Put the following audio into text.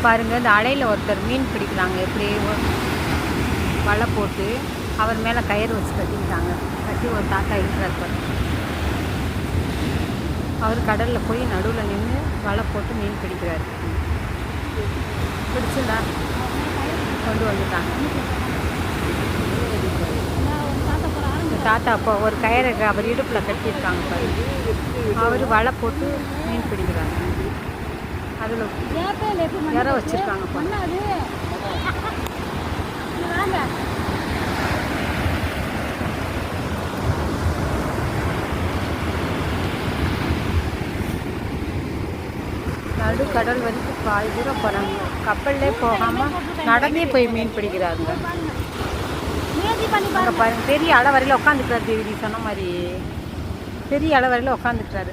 பாருங்கள், இந்த அலையில் ஒருத்தர் மீன் பிடிக்கிறாங்க. எப்படி வலை போட்டு அவர் மேலே கயிறு வச்சு கட்டிக்கிட்டாங்க. கட்டி ஒரு தாத்தா இருக்கிறார் பாருங்க. அவர் கடலில் போய் நடுவில் நின்று வலை போட்டு மீன் பிடிக்கிறாரு. பிடிச்சுடா கொண்டு வந்துட்டாங்க. தாத்தா அப்போ ஒரு கயிறை அவர் இடுப்பில் கட்டியிருக்காங்க பாருங்க. அவர் வலை போட்டு மீன் பிடிக்கிறாங்க. அதில் இற வச்சுருக்காங்க பாருங்க. நடு கடல் வரைக்கும் பாதி தூரம் போகிறாங்க. கப்பல்லே போகாமல் நடந்தே போய் மீன் பிடிக்கிறாங்க. அங்கே பாருங்க, பெரிய அலை வரையில் உட்காந்துக்கிறாரு. தேவி சொன்ன மாதிரி பெரிய அலை வரையில் உட்காந்துக்கிறாரு.